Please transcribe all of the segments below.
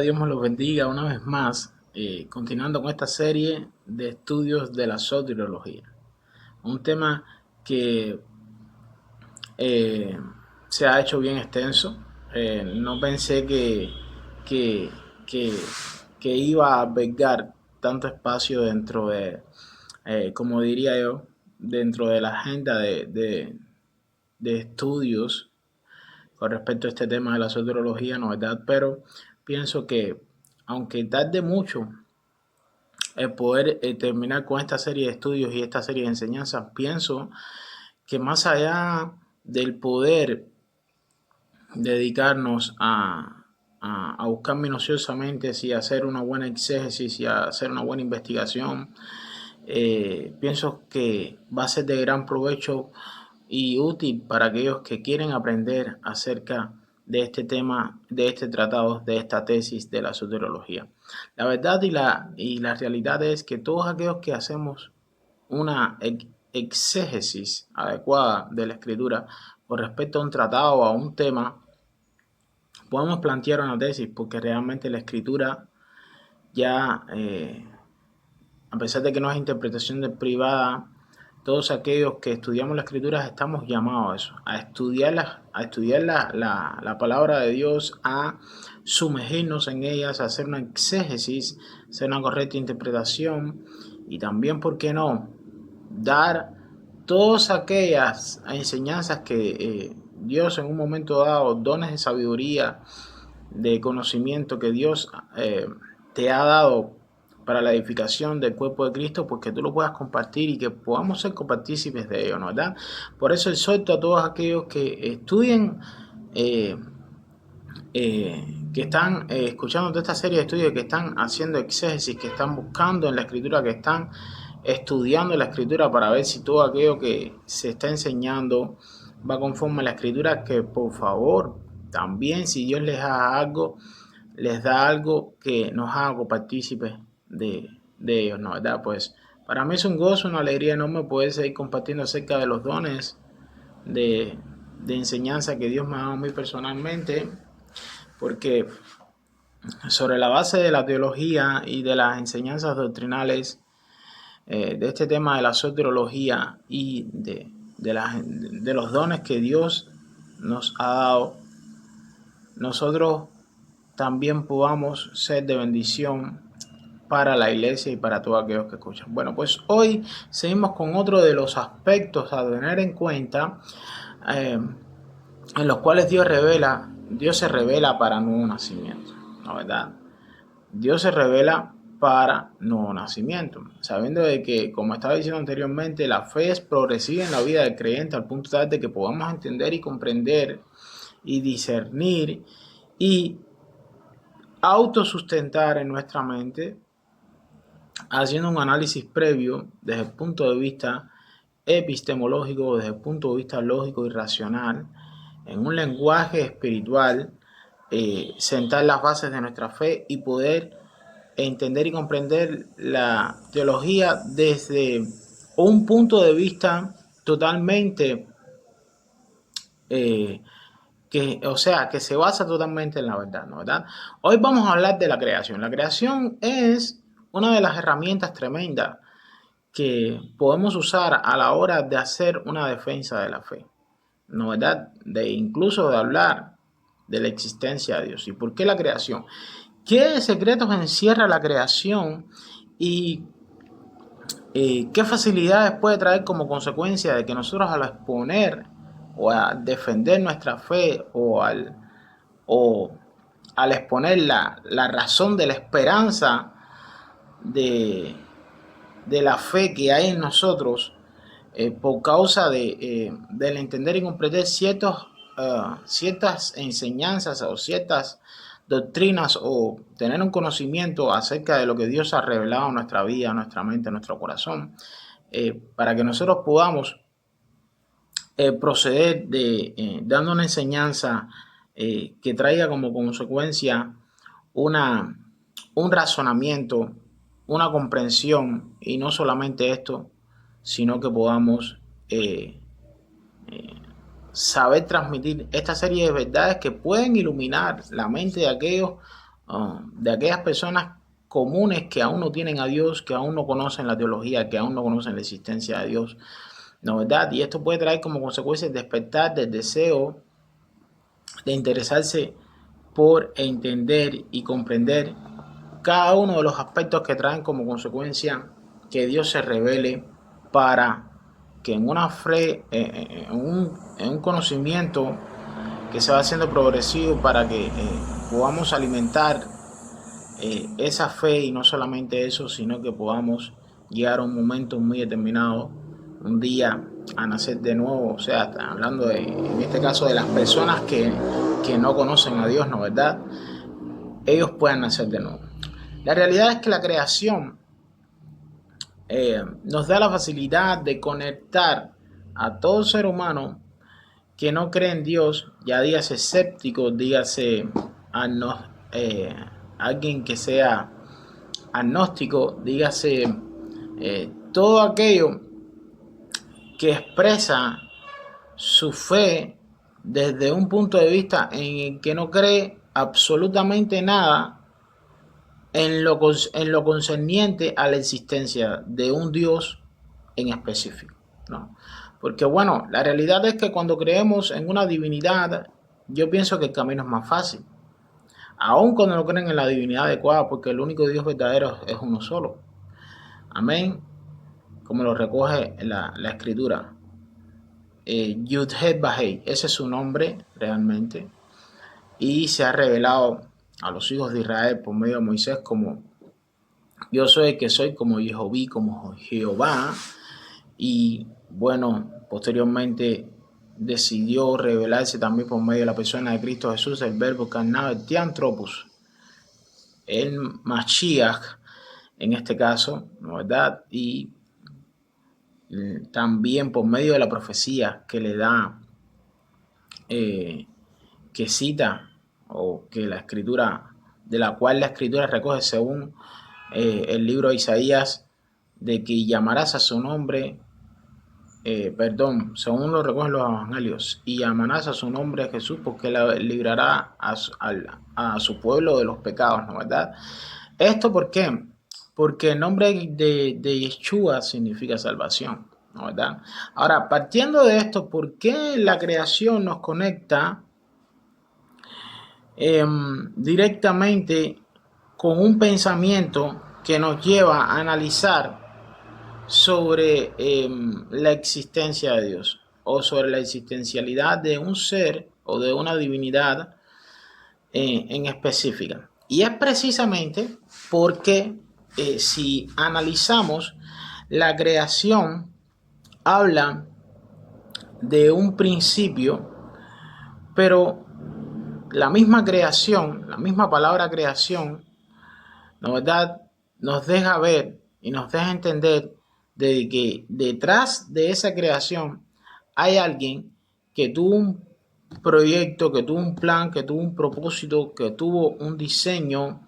Dios me los bendiga una vez más, continuando con esta serie de estudios de la soteriología. Un tema que eh, se ha hecho bien extenso. No pensé que, que, que iba a albergar tanto espacio dentro de, como diría yo, dentro de la agenda de estudios con respecto a este tema de la soteriología, ¿no verdad? Pero pienso que, aunque tarde mucho el poder terminar con esta serie de estudios y esta serie de enseñanzas, pienso que más allá del poder dedicarnos a buscar minuciosamente si hacer una buena exégesis y a hacer una buena investigación, pienso que va a ser de gran provecho y útil para aquellos que quieren aprender acerca de este tema, de este tratado, de esta tesis de la soteriología. La verdad y la realidad es que todos aquellos que hacemos una exégesis adecuada de la escritura con respecto a un tratado o a un tema, podemos plantear una tesis porque realmente la escritura ya, a pesar de que no es interpretación privada, todos aquellos que estudiamos las escrituras estamos llamados a eso, a estudiar la palabra de Dios, a sumergirnos en ellas, a hacer una exégesis, hacer una correcta interpretación y también, ¿por qué no?, dar todas aquellas enseñanzas que Dios en un momento dado, dones de sabiduría, de conocimiento que Dios te ha dado para la edificación del cuerpo de Cristo, pues que tú lo puedas compartir y que podamos ser copartícipes de ello, ¿no? ¿Verdad? Por eso exhorto a todos aquellos que estudien, eh, que están escuchando toda esta serie de estudios, que están haciendo exégesis, que están buscando en la escritura, que están estudiando la escritura para ver si todo aquello que se está enseñando va conforme a la escritura, que por favor, también si Dios les da algo que nos haga partícipes de ellos, ¿no? ¿Verdad? Pues para mí es un gozo, una alegría enorme poder seguir compartiendo acerca de los dones de, de enseñanza que Dios me ha dado a mí personalmente, porque sobre la base de la teología y de las enseñanzas doctrinales de este tema de la soteriología y de los dones que Dios nos ha dado, nosotros también podamos ser de bendición para la iglesia y para todos aquellos que escuchan. Bueno, pues hoy seguimos con otro de los aspectos a tener en cuenta, en los cuales Dios se revela para nuevo nacimiento, ¿no verdad? Dios se revela para nuevo nacimiento, sabiendo de que, como estaba diciendo anteriormente, la fe es progresiva en la vida del creyente al punto tal de que podamos entender y comprender y discernir y autosustentar en nuestra mente, haciendo un análisis previo desde el punto de vista epistemológico, desde el punto de vista lógico y racional, en un lenguaje espiritual, sentar las bases de nuestra fe y poder entender y comprender la teología desde un punto de vista totalmente que se basa totalmente en la verdad, ¿no? ¿Verdad? Hoy vamos a hablar de la creación. La creación es una de las herramientas tremendas que podemos usar a la hora de hacer una defensa de la fe, ¿no? ¿Verdad? Incluso de hablar de la existencia de Dios. ¿Y por qué la creación? ¿Qué secretos encierra la creación y qué facilidades puede traer como consecuencia de que nosotros, al exponer o a defender nuestra fe o al exponer la razón de la esperanza de, de la fe que hay en nosotros, por causa del entender y comprender ciertas enseñanzas o ciertas doctrinas, o tener un conocimiento acerca de lo que Dios ha revelado en nuestra vida, en nuestra mente, en nuestro corazón, para que nosotros podamos proceder dando una enseñanza que traiga como consecuencia una, un razonamiento, una comprensión, y no solamente esto, sino que podamos saber transmitir esta serie de verdades que pueden iluminar la mente de aquellos de aquellas personas comunes que aún no tienen a Dios, que aún no conocen la teología, que aún no conocen la existencia de Dios, ¿no verdad? Y esto puede traer como consecuencia el despertar del deseo de interesarse por entender y comprender cada uno de los aspectos que traen como consecuencia que Dios se revele, para que en una fe, en un conocimiento que se va haciendo progresivo, para que podamos alimentar esa fe, y no solamente eso, sino que podamos llegar a un momento muy determinado, un día, a nacer de nuevo. O sea, hablando en este caso de las personas que no conocen a Dios, ¿no verdad? Ellos puedan nacer de nuevo. La realidad es que la creación nos da la facilidad de conectar a todo ser humano que no cree en Dios, ya dígase escéptico, dígase eh, alguien que sea agnóstico, dígase todo aquello que expresa su fe desde un punto de vista en el que no cree absolutamente nada en lo concerniente a la existencia de un Dios en específico, ¿no? Porque bueno, la realidad es que cuando creemos en una divinidad, yo pienso que el camino es más fácil, aun cuando no creen en la divinidad adecuada, porque el único Dios verdadero es uno solo. Amén, como lo recoge la escritura. Yud-Heh-Vah-Heh, ese es su nombre realmente, y se ha revelado a los hijos de Israel por medio de Moisés como yo soy el que soy, como Jehoví, como Jehová. Y bueno, posteriormente decidió revelarse también por medio de la persona de Cristo Jesús, el verbo encarnado, el Theanthropos, el Mashiach en este caso, ¿no verdad? Y también por medio de la profecía que le da, que cita, o que la escritura, de la cual la escritura recoge según el libro de Isaías, de que llamarás a su nombre, según lo recogen los evangelios, y llamarás a su nombre Jesús, porque librará a su pueblo de los pecados, ¿no verdad? ¿Esto por qué? Porque el nombre de Yeshua significa salvación, ¿no verdad? Ahora, partiendo de esto, ¿por qué la creación nos conecta directamente con un pensamiento que nos lleva a analizar sobre la existencia de Dios, o sobre la existencialidad de un ser o de una divinidad en específica? Y es precisamente porque si analizamos la creación, habla de un principio, pero la misma creación, la misma palabra creación, ¿no verdad?, nos deja ver y nos deja entender de que detrás de esa creación hay alguien que tuvo un proyecto, que tuvo un plan, que tuvo un propósito, que tuvo un diseño.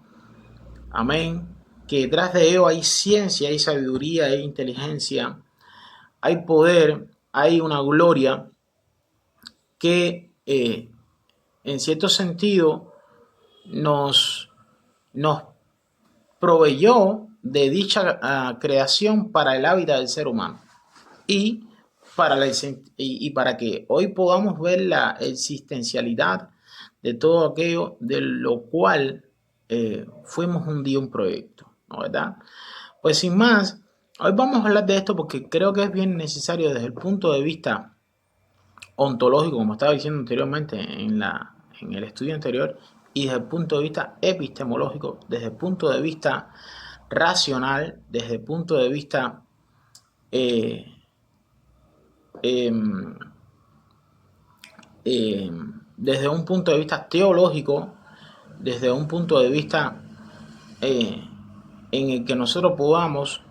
Amén. Que detrás de ello hay ciencia, hay sabiduría, hay inteligencia, hay poder, hay una gloria que en cierto sentido nos proveyó de dicha creación para el hábitat del ser humano, y para que hoy podamos ver la existencialidad de todo aquello de lo cual fuimos un día un proyecto, ¿no verdad? Pues sin más, hoy vamos a hablar de esto porque creo que es bien necesario desde el punto de vista ontológico, como estaba diciendo anteriormente en el estudio anterior, y desde el punto de vista epistemológico, desde el punto de vista racional, desde el punto de vista eh, eh, desde un punto de vista teológico, desde un punto de vista en el que nosotros podamos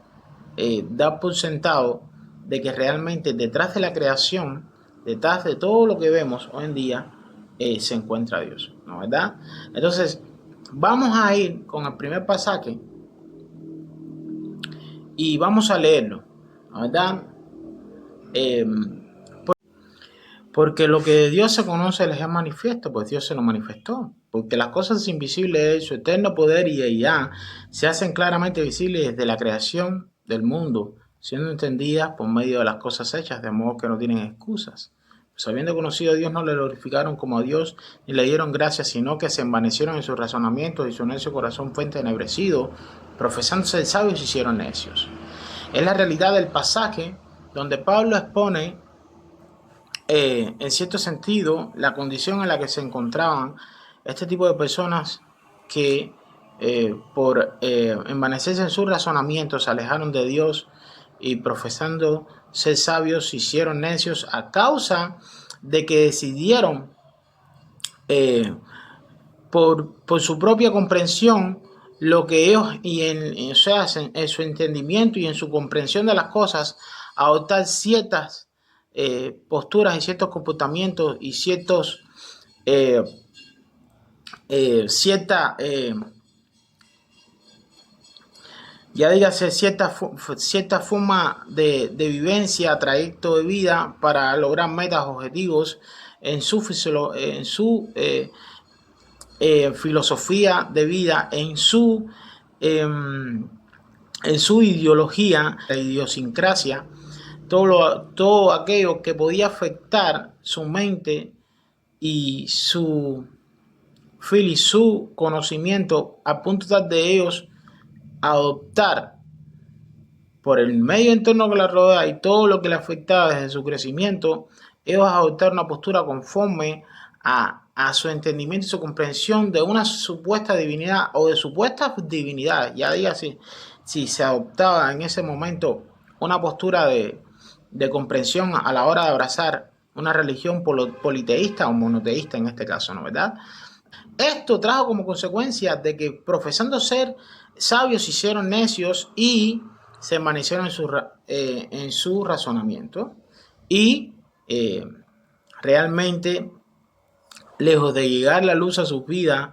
dar por sentado de que realmente detrás de la creación, detrás de todo lo que vemos hoy en día, se encuentra Dios, ¿no verdad? Entonces, vamos a ir con el primer pasaje y vamos a leerlo, ¿no verdad? Porque lo que de Dios se conoce les es manifiesto, pues Dios se lo manifestó. porque las cosas invisibles de su eterno poder y deidad se hacen claramente visibles desde la creación del mundo, siendo entendidas por medio de las cosas hechas, de modo que no tienen excusas. Pues habiendo conocido a Dios, no le glorificaron como a Dios, ni le dieron gracias, sino que se envanecieron en sus razonamientos, y su necio corazón fue entenebrecido, profesándose sabios, se hicieron necios. Es la realidad del pasaje donde Pablo expone, en cierto sentido, la condición en la que se encontraban este tipo de personas que por envanecerse en sus razonamientos se alejaron de Dios y profesando ser sabios se hicieron necios a causa de que decidieron por su propia comprensión lo que ellos o sea, en su entendimiento y en su comprensión de las cosas adoptar ciertas posturas y ciertos comportamientos y cierta forma de vivencia, trayecto de vida para lograr metas, objetivos en su filosofía de vida, en su ideología, la idiosincrasia, todo aquello que podía afectar su mente y su conocimiento, a punto tal de ellos adoptar por el medio entorno que la rodea y todo lo que le afectaba desde su crecimiento, ellos adoptar una postura conforme a su entendimiento y su comprensión de una supuesta divinidad o de supuestas divinidades. Ya diga si se adoptaba en ese momento una postura de comprensión a la hora de abrazar una religión politeísta o monoteísta en este caso, ¿no? ¿Verdad? Esto trajo como consecuencia de que profesando ser sabios se hicieron necios y se envanecieron en su razonamiento y realmente, lejos de llegar la luz a sus vidas,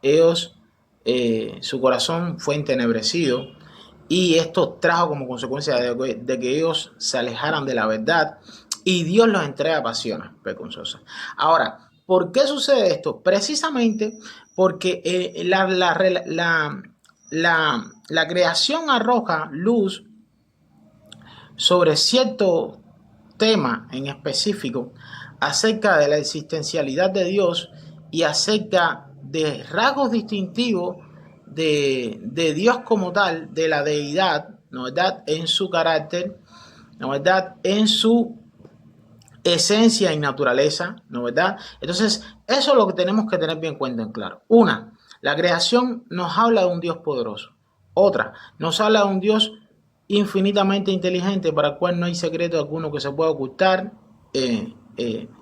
ellos, su corazón fue entenebrecido y esto trajo como consecuencia de que ellos se alejaran de la verdad y Dios los entrega a pasiones vergonzosas. Ahora, ¿por qué sucede esto? Precisamente porque la creación arroja luz sobre cierto tema en específico acerca de la existencialidad de Dios y acerca de rasgos distintivos de Dios como tal, de la deidad, ¿no verdad?, en su carácter, ¿no verdad?, en su esencia y naturaleza, ¿no verdad? Entonces, eso es lo que tenemos que tener bien en cuenta, en claro. Una, la creación nos habla de un Dios poderoso. Otra, nos habla de un Dios infinitamente inteligente para el cual no hay secreto alguno que se pueda ocultar, que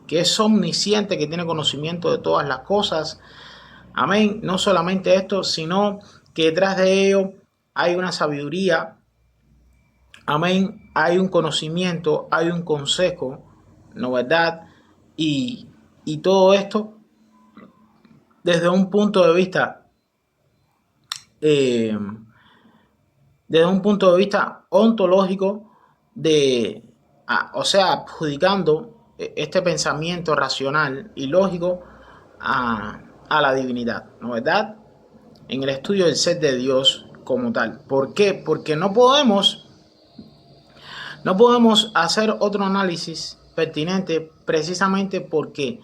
es omnisciente, que tiene conocimiento de todas las cosas. Amén. No solamente esto, sino que detrás de ello hay una sabiduría. Amén. Hay un conocimiento, hay un consejo, ¿no verdad? Y todo esto desde un punto de vista ontológico o sea, adjudicando este pensamiento racional y lógico a la divinidad, ¿no verdad? En el estudio del ser de Dios como tal. ¿Por qué? Porque no podemos hacer otro análisis pertinente precisamente porque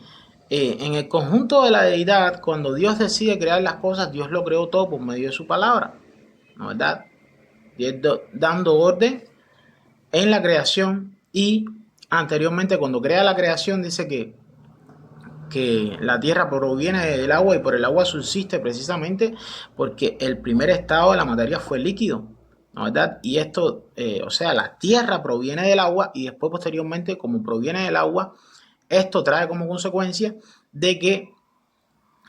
en el conjunto de la deidad, cuando Dios decide crear las cosas, Dios lo creó todo por medio de su palabra, ¿no verdad? Dios dando orden en la creación y anteriormente cuando crea la creación dice que la tierra proviene del agua y por el agua subsiste precisamente porque el primer estado de la materia fue líquido, ¿no verdad? Y esto, o sea, la tierra proviene del agua y después posteriormente, como proviene del agua, esto trae como consecuencia de que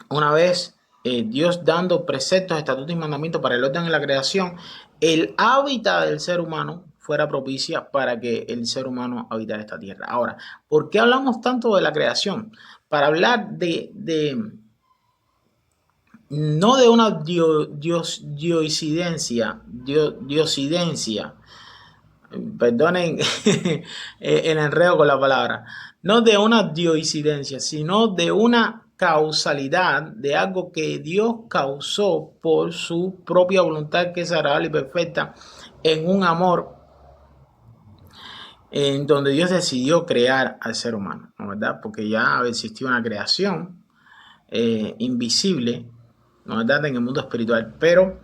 una vez Dios dando preceptos, estatutos y mandamientos para el orden de la creación, el hábitat del ser humano fuera propicia para que el ser humano habitara esta tierra. Ahora, ¿por qué hablamos tanto de la creación? Para hablar no de una diosidencia, perdonen el enredo con la palabra, no de una diosidencia, sino de una causalidad de algo que Dios causó por su propia voluntad, que es agradable y perfecta, en un amor en donde Dios decidió crear al ser humano, ¿no? ¿Verdad? Porque ya existió una creación invisible, ¿no? ¿Verdad? En el mundo espiritual, pero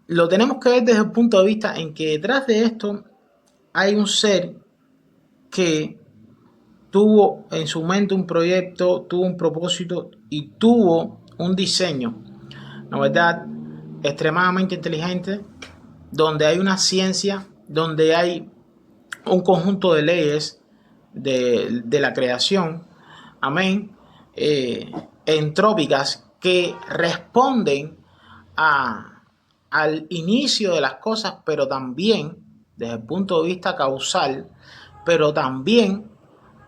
lo tenemos que ver desde el punto de vista en que detrás de esto hay un ser que tuvo en su mente un proyecto, tuvo un propósito y tuvo un diseño, ¿no? ¿Verdad? Extremadamente inteligente, donde hay una ciencia, donde hay un conjunto de leyes de la creación, amén, entrópicas que responden al inicio de las cosas, pero también desde el punto de vista causal, pero también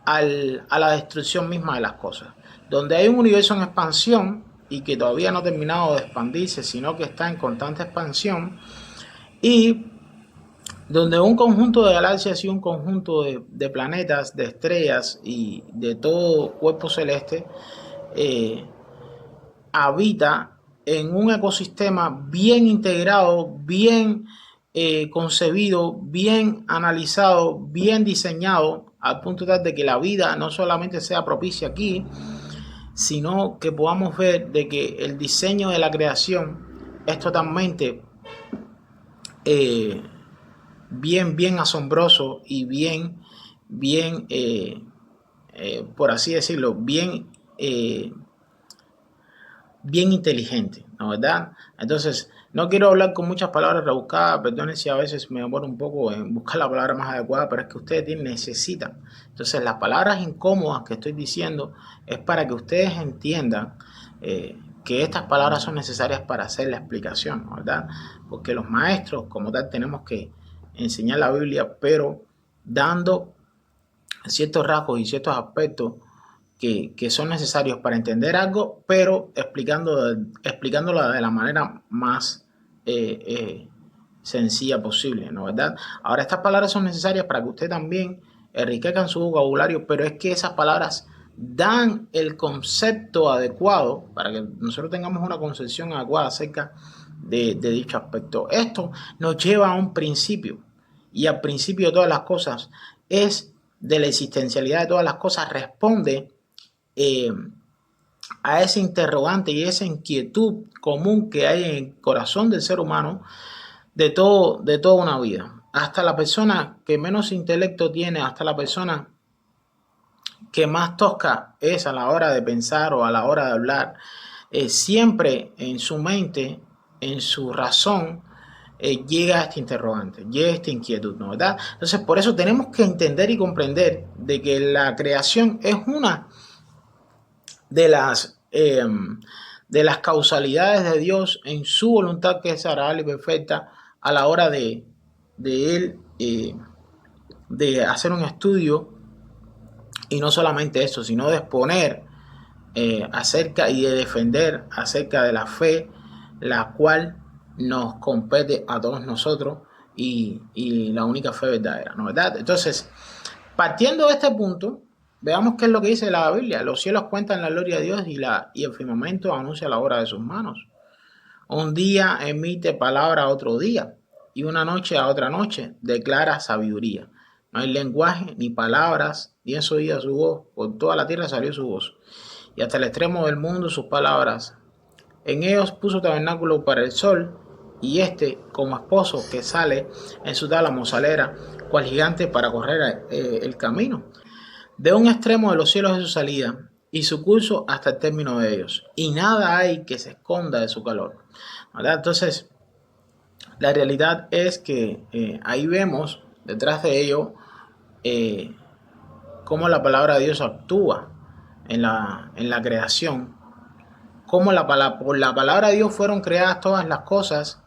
a la destrucción misma de las cosas. Donde hay un universo en expansión y que todavía no ha terminado de expandirse, sino que está en constante expansión, y donde un conjunto de galaxias y un conjunto de planetas, de estrellas y de todo cuerpo celeste habita en un ecosistema bien integrado, bien concebido, bien analizado, bien diseñado, al punto tal de que la vida no solamente sea propicia aquí, sino que podamos ver de que el diseño de la creación es totalmente bien asombroso y bien por así decirlo, bien inteligente, ¿no? ¿Verdad? Entonces, no quiero hablar con muchas palabras rebuscadas, perdonen si a veces me demoro un poco en buscar la palabra más adecuada, pero es que ustedes necesitan. Entonces, las palabras incómodas que estoy diciendo es para que ustedes entiendan que estas palabras son necesarias para hacer la explicación, ¿no? ¿Verdad? Porque los maestros, como tal, tenemos que enseñar la Biblia, pero dando ciertos rasgos y ciertos aspectos que son necesarios para entender algo, pero explicándolo de la manera más sencilla posible, ¿no? ¿Verdad? Ahora, estas palabras son necesarias para que usted también enriquezcan su vocabulario, pero es que esas palabras dan el concepto adecuado para que nosotros tengamos una concepción adecuada acerca de dicho aspecto. Esto nos lleva a un principio, y al principio de todas las cosas es de la existencialidad de todas las cosas, responde eh, a ese interrogante y esa inquietud común que hay en el corazón del ser humano de toda una vida. Hasta la persona que menos intelecto tiene, hasta la persona que más tosca es a la hora de pensar o a la hora de hablar, siempre en su mente, en su razón, llega a este interrogante, llega a esta inquietud, ¿no? ¿Verdad? Entonces, por eso tenemos que entender y comprender de que la creación es una de las causalidades de Dios en su voluntad, que es agradable y perfecta, a la hora de él de hacer un estudio, y no solamente eso, sino de exponer acerca y de defender acerca de la fe, la cual nos compete a todos nosotros, y la única fe verdadera, ¿no? ¿Verdad? Entonces, partiendo de este punto, veamos qué es lo que dice la Biblia. Los cielos cuentan la gloria de Dios, y el firmamento anuncia la obra de sus manos. Un día emite palabra a otro día, y una noche a otra noche declara sabiduría. No hay lenguaje ni palabras, ni es oída su voz. Por toda la tierra salió su voz, y hasta el extremo del mundo sus palabras. En ellos puso tabernáculo para el sol, y este como esposo que sale en su tálamo salera, cual gigante para correr el camino. De un extremo de los cielos es su salida, y su curso hasta el término de ellos, y nada hay que se esconda de su calor, ¿verdad? Entonces, la realidad es que ahí vemos detrás de ello eh, cómo la palabra de Dios actúa en la creación, cómo por la palabra de Dios fueron creadas todas las cosas,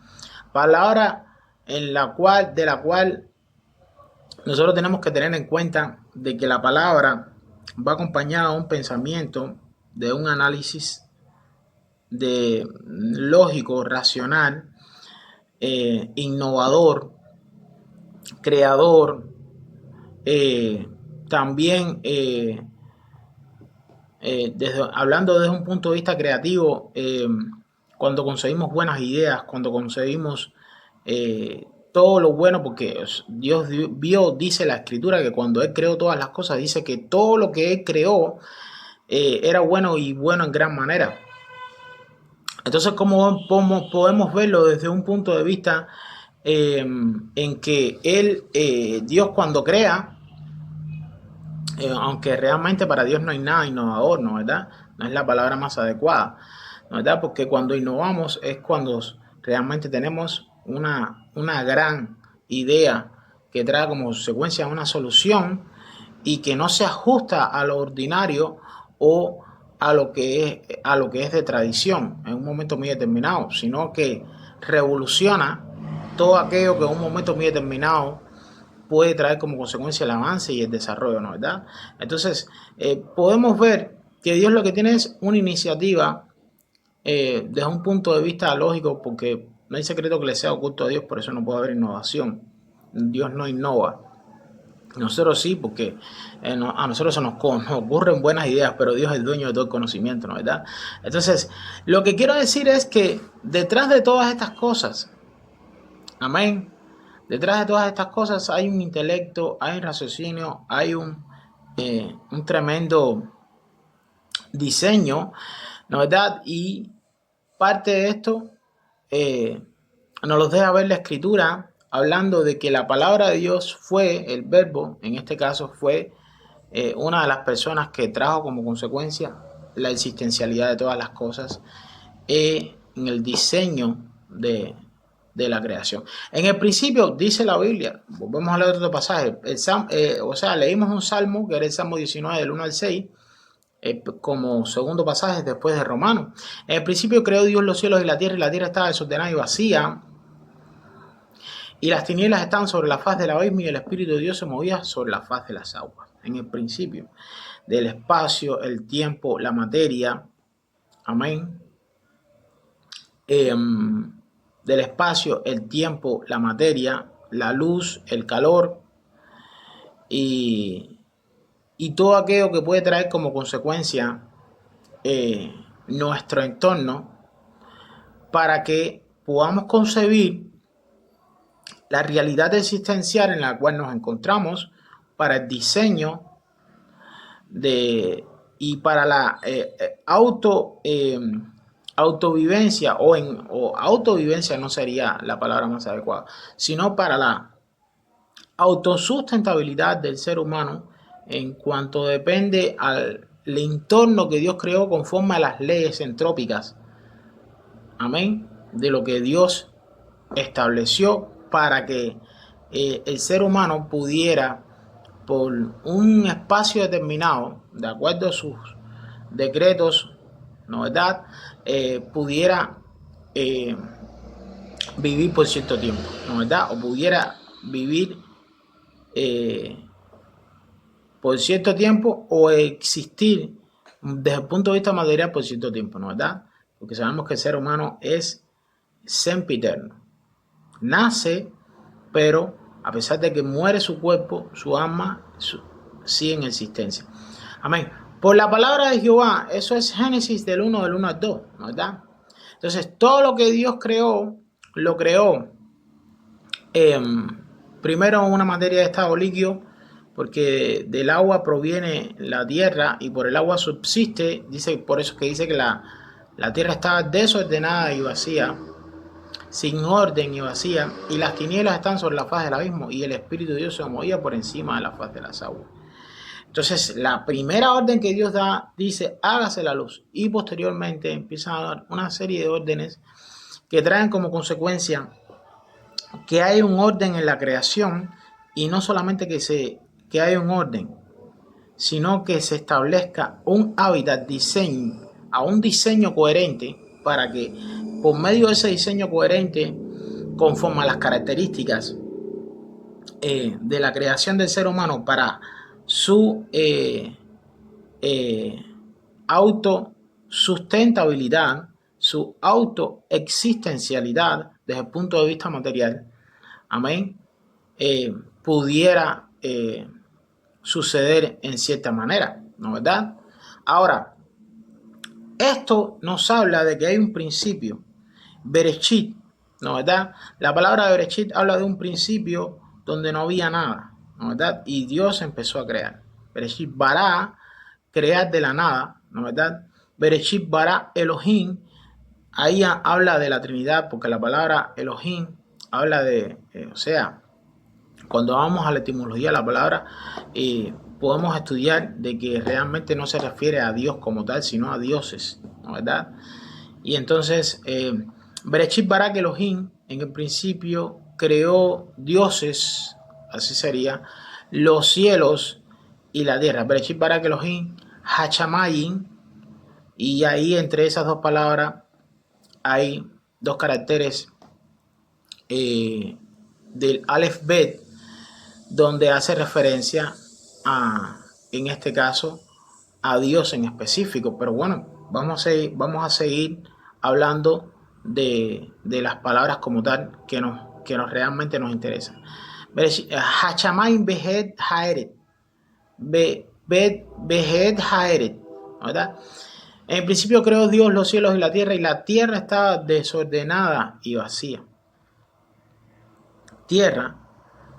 palabra de la cual nosotros tenemos que tener en cuenta de que la palabra va acompañada de un pensamiento, de un análisis lógico, racional, innovador, creador, también hablando desde un punto de vista creativo, cuando conseguimos buenas ideas, cuando conseguimos todo lo bueno, porque Dios dice la Escritura que cuando Él creó todas las cosas, dice que todo lo que Él creó era bueno y bueno en gran manera. Entonces, ¿cómo podemos verlo desde un punto de vista en que Dios cuando crea, aunque realmente para Dios no hay nada innovador, ¿no verdad? No es la palabra más adecuada, ¿no verdad? Porque cuando innovamos es cuando realmente tenemos una gran idea que trae como consecuencia una solución y que no se ajusta a lo ordinario o a lo que es de tradición en un momento muy determinado, sino que revoluciona todo aquello que en un momento muy determinado puede traer como consecuencia el avance y el desarrollo, ¿no verdad? Entonces, podemos ver que Dios lo que tiene es una iniciativa desde un punto de vista lógico, porque no hay secreto que le sea oculto a Dios, por eso no puede haber innovación. Dios no innova. Nosotros sí, porque a nosotros nos ocurren buenas ideas, pero Dios es el dueño de todo el conocimiento, ¿no verdad? Entonces, lo que quiero decir es que detrás de todas estas cosas, amén, detrás de todas estas cosas hay un intelecto, hay un raciocinio, hay un tremendo diseño, ¿no verdad? Y parte de esto nos los deja ver la Escritura, hablando de que la palabra de Dios fue, el verbo, en este caso fue una de las personas que trajo como consecuencia la existencialidad de todas las cosas en el diseño de la creación. En el principio dice la Biblia, volvemos a leer otro pasaje, leímos un salmo que era el Salmo 19 del 1 al 6, como segundo pasaje después de Romanos. En el principio creó Dios los cielos y la tierra estaba desordenada y vacía, y las tinieblas estaban sobre la faz del abismo, y el Espíritu de Dios se movía sobre la faz de las aguas. En el principio del espacio, el tiempo, la materia, amén. Del espacio, el tiempo, la materia, la luz, el calor y todo aquello que puede traer como consecuencia nuestro entorno, para que podamos concebir la realidad existencial en la cual nos encontramos, para el diseño y para la autovivencia, o autovivencia no sería la palabra más adecuada, sino para la autosustentabilidad del ser humano en cuanto depende al entorno que Dios creó conforme a las leyes entrópicas, amén, de lo que Dios estableció para que el ser humano pudiera, por un espacio determinado, de acuerdo a sus decretos, ¿no verdad?, pudiera vivir por cierto tiempo, ¿no verdad?, o pudiera vivir por cierto tiempo, o existir desde el punto de vista material por cierto tiempo, ¿no verdad? Porque sabemos que el ser humano es sempiterno. Nace, pero a pesar de que muere su cuerpo, su alma sigue en existencia. Amén. Por la palabra de Jehová, eso es Génesis del 1 al 2, ¿no verdad? Entonces, todo lo que Dios creó, lo creó primero en una materia de estado líquido, porque del agua proviene la tierra y por el agua subsiste. Dice, por eso que dice que la tierra estaba desordenada y vacía, sin orden y vacía, y las tinieblas están sobre la faz del abismo, y el Espíritu de Dios se movía por encima de la faz de las aguas. Entonces, la primera orden que Dios da, dice, hágase la luz, y posteriormente empieza a dar una serie de órdenes que traen como consecuencia que hay un orden en la creación, y no solamente que hay un orden, sino que se establezca un hábitat, un diseño coherente, para que por medio de ese diseño coherente, conforme a las características de la creación del ser humano, para su autosustentabilidad, su autoexistencialidad desde el punto de vista material, amén, pudiera suceder en cierta manera, ¿no verdad? Ahora, Esto nos habla de que hay un principio, Bereshit, ¿no verdad? La palabra Bereshit habla de un principio donde no había nada, ¿no verdad? Y Dios empezó a crear. Bereshit bara, crear de la nada, ¿no verdad? Bereshit bara Elohim, ahí habla de la Trinidad, porque la palabra Elohim habla de, o sea, cuando vamos a la etimología de la palabra, podemos estudiar de que realmente no se refiere a Dios como tal, sino a dioses, ¿no verdad? Y entonces, Bereshit bara Elohim, en el principio creó dioses, así sería, los cielos y la tierra. Bereshit bara Elohim, Hachamayim, y ahí entre esas dos palabras hay dos caracteres del Aleph Bet, donde hace referencia a, en este caso, a Dios en específico. Pero bueno, vamos a seguir hablando de las palabras como tal que nos realmente nos interesan. Hachamain behet haeret. Behet haeret. ¿Verdad? En principio creó Dios los cielos y la tierra estaba desordenada y vacía. Tierra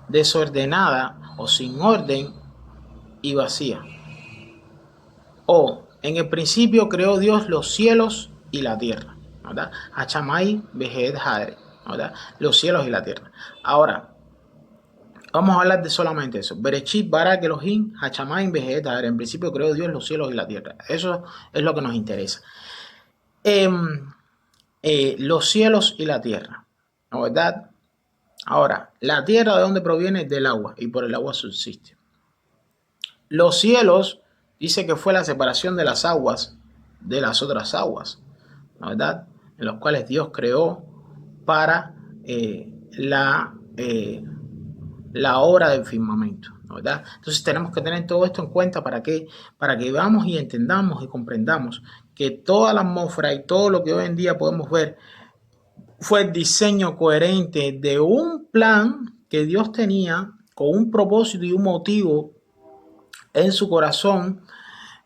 desordenada o sin orden y vacía. O en el principio creó Dios los cielos y la tierra, ¿verdad? Hachamay behet haer, ¿verdad? Los cielos y la tierra. Ahora, vamos a hablar de solamente eso. Bereshit bara Elohim, Hachamay behet haer. En principio creó Dios los cielos y la tierra. Eso es lo que nos interesa. Los cielos y la tierra, ¿no verdad? Ahora, la tierra, ¿de dónde proviene? Del agua, y por el agua subsiste. Los cielos, dice que fue la separación de las aguas de las otras aguas, ¿no verdad? En los cuales Dios creó para la obra del firmamento, ¿no verdad? Entonces tenemos que tener todo esto en cuenta para que veamos y entendamos y comprendamos que toda la atmósfera y todo lo que hoy en día podemos ver fue el diseño coherente de un plan que Dios tenía con un propósito y un motivo en su corazón,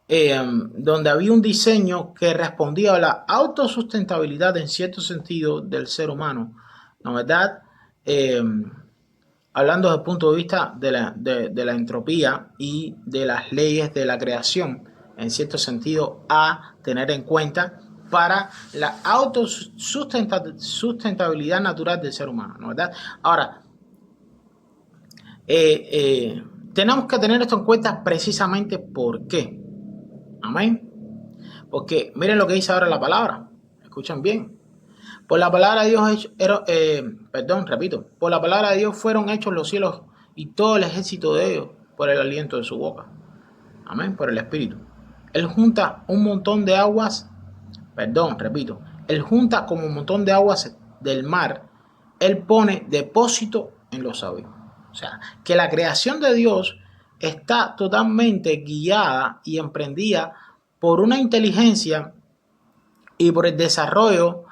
donde había un diseño que respondía a la autosustentabilidad en cierto sentido del ser humano, ¿no verdad? Hablando desde el punto de vista de la entropía y de las leyes de la creación, en cierto sentido, a tener en cuenta para la autosustentabilidad natural del ser humano, ¿no verdad? Ahora, tenemos que tener esto en cuenta precisamente ¿por qué? Amén. Porque miren lo que dice ahora la palabra. Escuchen bien. Por la palabra de Dios, por la palabra de Dios fueron hechos los cielos y todo el ejército de ellos por el aliento de su boca. Amén, por el Espíritu. Él junta un montón de aguas, él junta como un montón de aguas del mar, él pone depósito en los sabios. O sea, que la creación de Dios está totalmente guiada y emprendida por una inteligencia y por el desarrollo,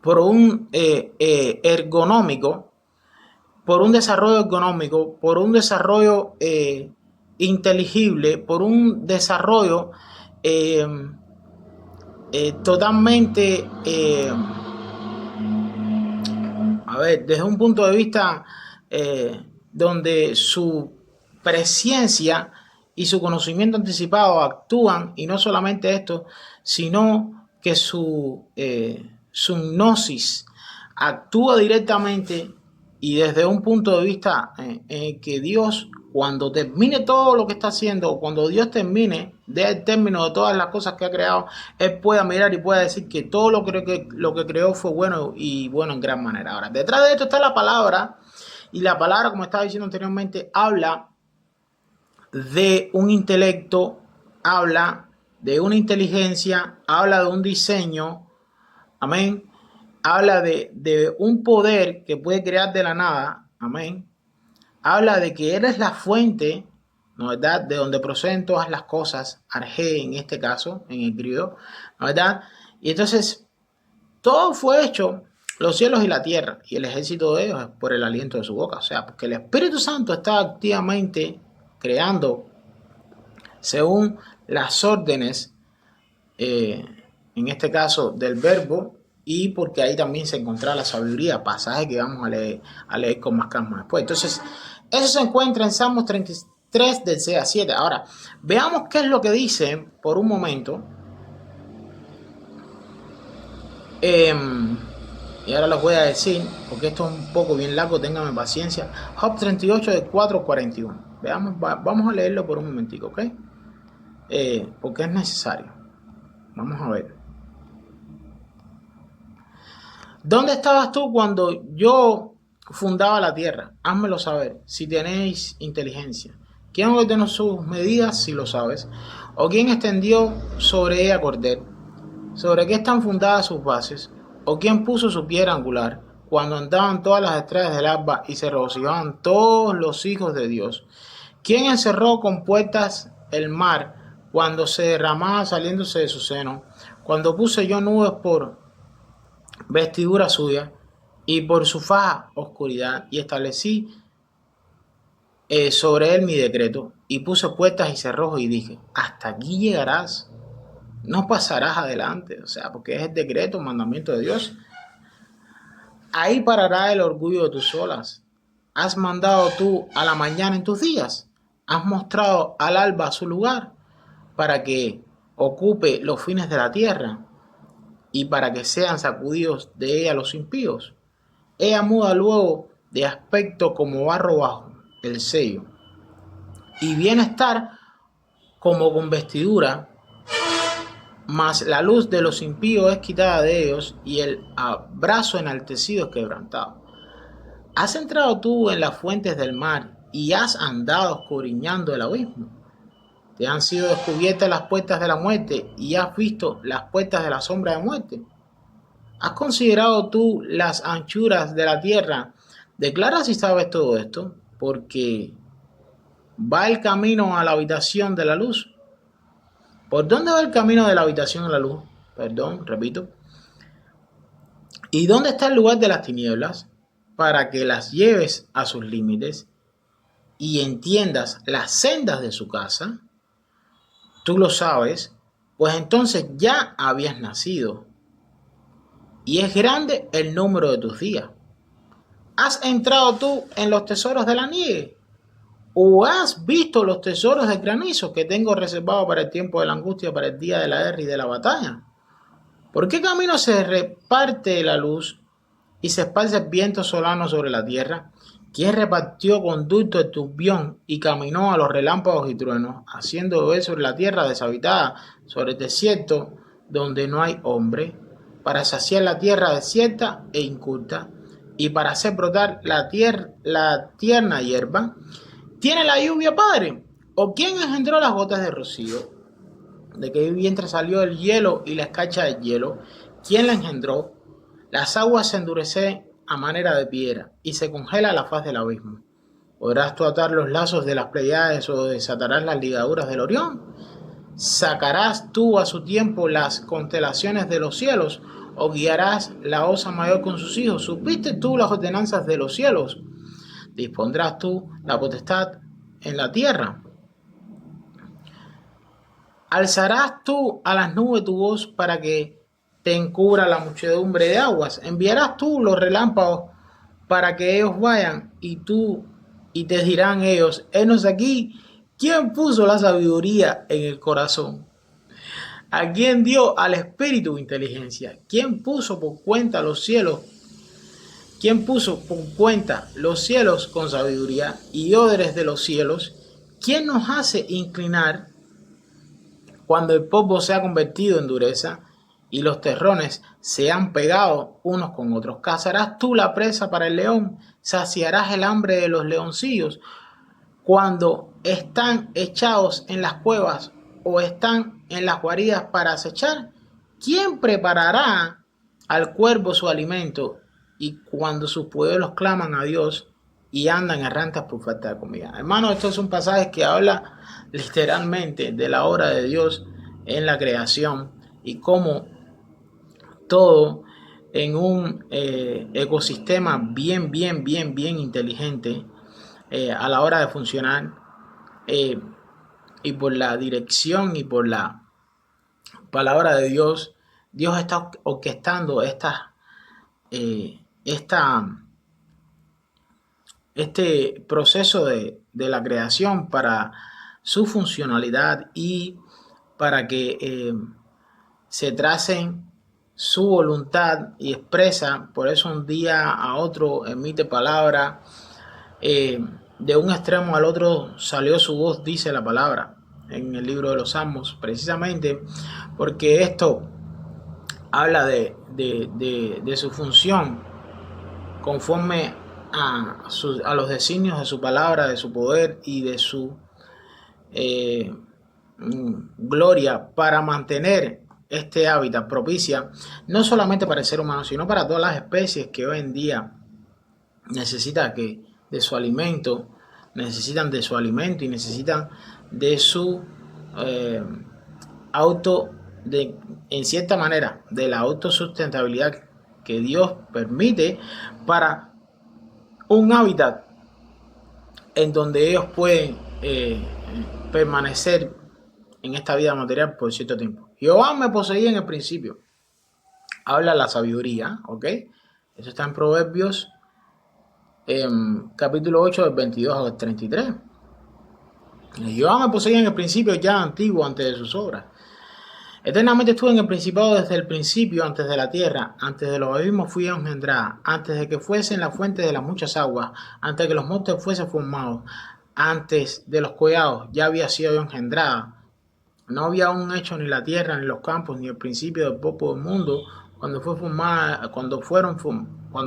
por un ergonómico, por un desarrollo económico, por un desarrollo inteligible, por un desarrollo totalmente, desde un punto de vista donde su presciencia y su conocimiento anticipado actúan, y no solamente esto, sino que su gnosis actúa directamente y desde un punto de vista que Dios, cuando termine todo lo que está haciendo, o cuando Dios termine del término de todas las cosas que ha creado, Él pueda mirar y pueda decir que todo lo que creó fue bueno y bueno en gran manera. Ahora, detrás de esto está la palabra, y la palabra, como estaba diciendo anteriormente, habla de un intelecto, habla de una inteligencia, habla de un diseño, amén, habla de un poder que puede crear de la nada, amén, habla de que eres la fuente, ¿no verdad?, de donde proceden todas las cosas, arge en este caso, en el griego, ¿no verdad? Y entonces, todo fue hecho, los cielos y la tierra, y el ejército de ellos es por el aliento de su boca, o sea, porque el Espíritu Santo está activamente creando según las órdenes, en este caso del verbo, y porque ahí también se encuentra la sabiduría, pasaje que vamos a leer con más calma después. Entonces, eso se encuentra en Salmos 33 del 6 a 7. Ahora, veamos qué es lo que dice por un momento. Y ahora les voy a decir, porque esto es un poco bien largo, ténganme paciencia. Job 38 de 4 a 41. Veamos, vamos a leerlo por un momentico, ¿ok? Porque es necesario. Vamos a ver. ¿Dónde estabas tú cuando yo fundaba la tierra? Házmelo saber, si tenéis inteligencia. ¿Quién ordenó sus medidas, si lo sabes? ¿O quién extendió sobre ella cordel? ¿Sobre qué están fundadas sus bases? ¿O quién puso su piedra angular? Cuando andaban todas las estrellas del alba y se regocijaban todos los hijos de Dios. ¿Quién encerró con puertas el mar cuando se derramaba saliéndose de su seno? Cuando puse yo nubes por vestidura suya y por su faja oscuridad, y establecí sobre él mi decreto, y puse puertas y cerrojos y dije, hasta aquí llegarás, no pasarás adelante, o sea, porque es el decreto, el mandamiento de Dios. Ahí parará el orgullo de tus olas. Has mandado tú a la mañana en tus días, has mostrado al alba su lugar para que ocupe los fines de la tierra y para que sean sacudidos de ella los impíos. Ella muda luego de aspecto como barro bajo el sello, y viene a estar como con vestidura, mas la luz de los impíos es quitada de ellos, y el abrazo enaltecido es quebrantado. Has entrado tú en las fuentes del mar, y has andado escudriñando el abismo. Te han sido descubiertas las puertas de la muerte, y has visto las puertas de la sombra de muerte. ¿Has considerado tú las anchuras de la tierra? Declara si sabes todo esto, porque va el camino a la habitación de la luz. ¿Por dónde va el camino de la habitación a la luz? Perdón, repito. ¿Y dónde está el lugar de las tinieblas? Para que las lleves a sus límites y entiendas las sendas de su casa. Tú lo sabes, pues entonces ya habías nacido, y es grande el número de tus días. ¿Has entrado tú en los tesoros de la nieve? ¿O has visto los tesoros de granizo que tengo reservado para el tiempo de la angustia, para el día de la guerra y de la batalla? ¿Por qué camino se reparte la luz y se esparce el viento solano sobre la tierra? ¿Quién repartió conducto el turbión y caminó a los relámpagos y truenos, haciendo llover sobre la tierra deshabitada, sobre el desierto donde no hay hombre, para saciar la tierra desierta e inculta, y para hacer brotar la tierna hierba? ¿Tiene la lluvia padre? ¿O quién engendró las gotas de rocío? ¿De qué vientre salió el hielo y la escarcha del hielo? ¿Quién la engendró? Las aguas se endurecen a manera de piedra y se congela la faz del abismo. ¿Podrás tú atar los lazos de las Pleiades o desatarás las ligaduras del Orión? ¿Sacarás tú a su tiempo las constelaciones de los cielos o guiarás la osa mayor con sus hijos? ¿Supiste tú las ordenanzas de los cielos? ¿Dispondrás tú la potestad en la tierra? ¿Alzarás tú a las nubes tu voz para que te encubra la muchedumbre de aguas? ¿Enviarás tú los relámpagos para que ellos vayan y te dirán ellos, henos aquí? ¿Quién puso la sabiduría en el corazón? ¿A quién dio al espíritu inteligencia? ¿Quién puso por cuenta los cielos? ¿Quién puso por cuenta los cielos con sabiduría y odres de los cielos? ¿Quién nos hace inclinar cuando el polvo se ha convertido en dureza y los terrones se han pegado unos con otros? ¿Cazarás tú la presa para el león? ¿Saciarás el hambre de los leoncillos cuando están echados en las cuevas o están en las guaridas para acechar? ¿Quién preparará al cuervo su alimento y cuando sus pueblos claman a Dios y andan errantes por falta de comida? Hermano, esto es un pasaje que habla literalmente de la obra de Dios en la creación y cómo todo en un ecosistema bien inteligente a la hora de funcionar, y por la dirección y por la palabra de Dios, Dios está orquestando este proceso de la creación para su funcionalidad y para que se tracen su voluntad y expresa. Por eso un día a otro emite palabra, de un extremo al otro salió su voz, dice la palabra en el libro de los Salmos, precisamente porque esto habla de su función conforme a los designios de su palabra, de su poder y de su gloria para mantener este hábitat propicia no solamente para el ser humano, sino para todas las especies que hoy en día necesitan de su alimento y necesitan de su en cierta manera, de la autosustentabilidad que Dios permite para un hábitat en donde ellos pueden permanecer en esta vida material por cierto tiempo. Jehová me poseía en el principio. Habla la sabiduría, ¿ok? Eso está en Proverbios capítulo 8 del 22 al 33. Jehová me poseía en el principio, ya antiguo, antes de sus obras. Eternamente estuve en el principado desde el principio, antes de la tierra, antes de los abismos fui engendrada, antes de que fuesen la fuente de las muchas aguas, antes de que los montes fuesen formados, antes de los collados ya había sido yo engendrada. No había aún hecho ni la tierra, ni los campos, ni el principio del popo del mundo. Cuando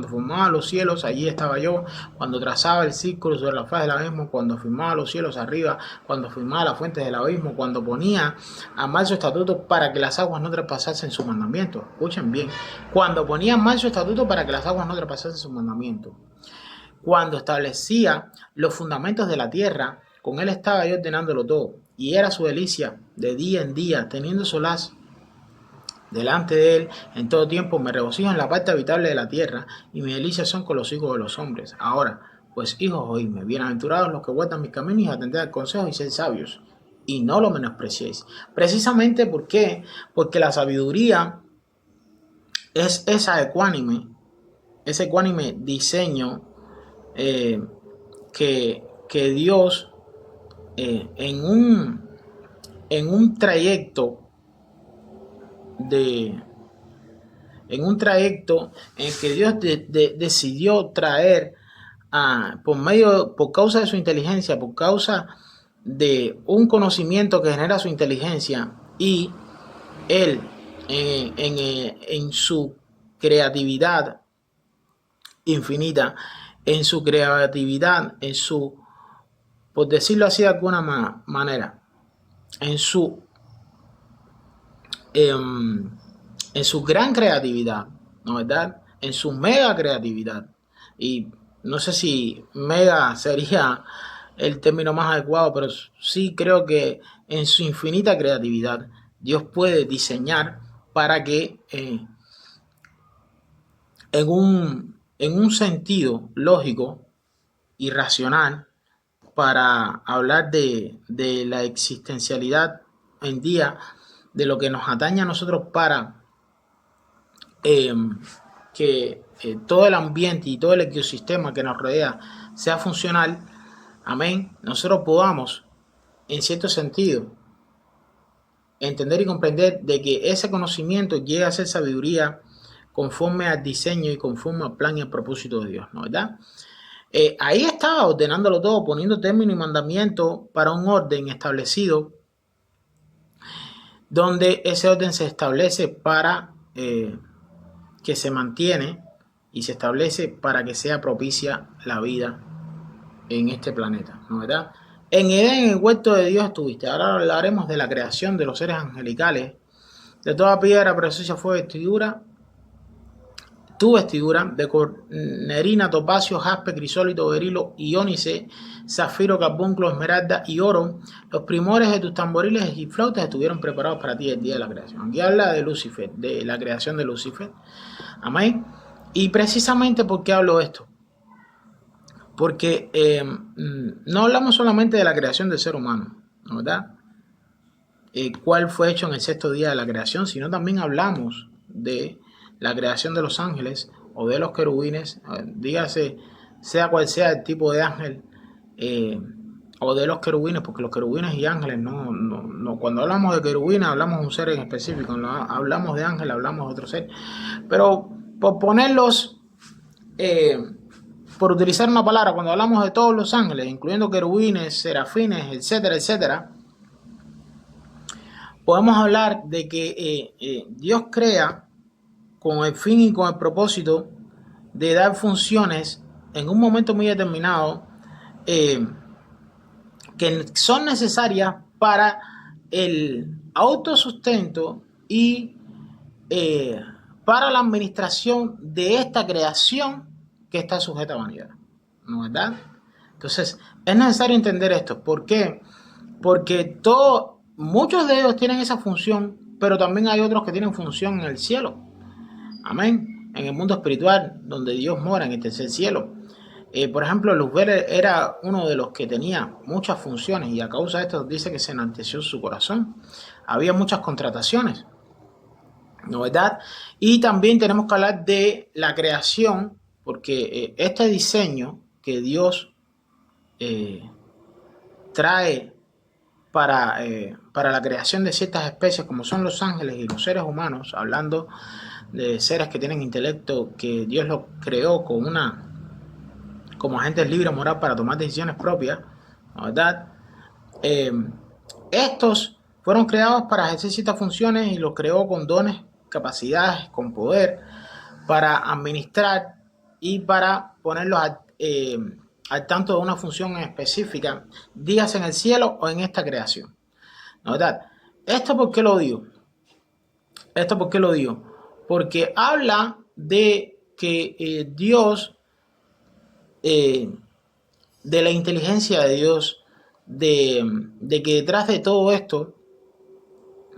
formaba los cielos, allí estaba yo. Cuando trazaba el círculo sobre la faz del abismo, cuando firmaba los cielos arriba, cuando firmaba las fuentes del abismo, cuando ponía a mal su estatuto para que las aguas no traspasasen su mandamiento. Escuchen bien. Cuando ponía a mal su estatuto para que las aguas no traspasasen su mandamiento. Cuando establecía los fundamentos de la tierra, con él estaba yo ordenándolo todo. Y era su delicia de día en día, teniendo solaz delante de él en todo tiempo. Me regocijo en la parte habitable de la tierra, y mis delicias son con los hijos de los hombres. Ahora, pues hijos, oídme, bienaventurados los que guardan mis caminos y atended al consejo y sed sabios, y no lo menospreciéis. Precisamente porque la sabiduría es ese ecuánime diseño que Dios en un trayecto en que Dios decidió traer por causa de su inteligencia, por causa de un conocimiento que genera su inteligencia, y él en su creatividad infinita, por decirlo así de alguna manera, en su gran creatividad, ¿no verdad? En su mega creatividad. Y no sé si mega sería el término más adecuado, pero sí creo que en su infinita creatividad Dios puede diseñar para que en un sentido lógico y racional, para hablar de la existencialidad en día, de lo que nos atañe a nosotros, para que todo el ambiente y todo el ecosistema que nos rodea sea funcional. Amén. Nosotros podamos, en cierto sentido, entender y comprender de que ese conocimiento llega a ser sabiduría conforme al diseño y conforme al plan y al propósito de Dios, ¿no verdad? Ahí estaba ordenándolo todo, poniendo término y mandamiento para un orden establecido, donde ese orden se establece para que se mantiene y se establece para que sea propicia la vida en este planeta, ¿no verdad? En Edén, en el huerto de Dios estuviste. Ahora hablaremos de la creación de los seres angelicales. De toda piedra preciosa fue tu vestidura, de cornerina, topacio, jaspe, crisólito, berilo, iónice, zafiro, carbunclo, esmeralda y oro. Los primores de tus tamboriles y flautas estuvieron preparados para ti el día de la creación. Aquí habla de Lucifer, de la creación de Lucifer. Amén. Y precisamente, ¿por qué hablo esto? Porque no hablamos solamente de la creación del ser humano, ¿no verdad? cuál fue hecho en el sexto día de la creación, sino también hablamos de la creación de los ángeles o de los querubines, dígase, sea cual sea el tipo de ángel, o de los querubines, porque los querubines y ángeles, no, cuando hablamos de querubines hablamos de un ser en específico, cuando hablamos de ángel hablamos de otro ser, pero por ponerlos, por utilizar una palabra, cuando hablamos de todos los ángeles, incluyendo querubines, serafines, etcétera, etcétera, podemos hablar de que Dios crea con el fin y con el propósito de dar funciones en un momento muy determinado, que son necesarias para el autosustento y para la administración de esta creación que está sujeta a vanidad, ¿no es verdad? Entonces, es necesario entender esto. ¿Por qué? Porque muchos de ellos tienen esa función, pero también hay otros que tienen función en el cielo. Amén. En el mundo espiritual, donde Dios mora en el tercer cielo. Por ejemplo, Luzbel era uno de los que tenía muchas funciones y a causa de esto dice que se enalteció su corazón. Había muchas contrataciones, ¿no es verdad? Y también tenemos que hablar de la creación, porque este diseño que Dios trae para la creación de ciertas especies, como son los ángeles y los seres humanos, hablando de seres que tienen intelecto, que Dios los creó como agentes libres moral para tomar decisiones propias, ¿no es verdad? Estos fueron creados para ejercer ciertas funciones y los creó con dones, capacidades, con poder para administrar y para ponerlos al tanto de una función específica, dígase en el cielo o en esta creación, ¿no es verdad? ¿Esto por qué lo digo? Porque habla de que Dios, de la inteligencia de Dios, de que detrás de todo esto,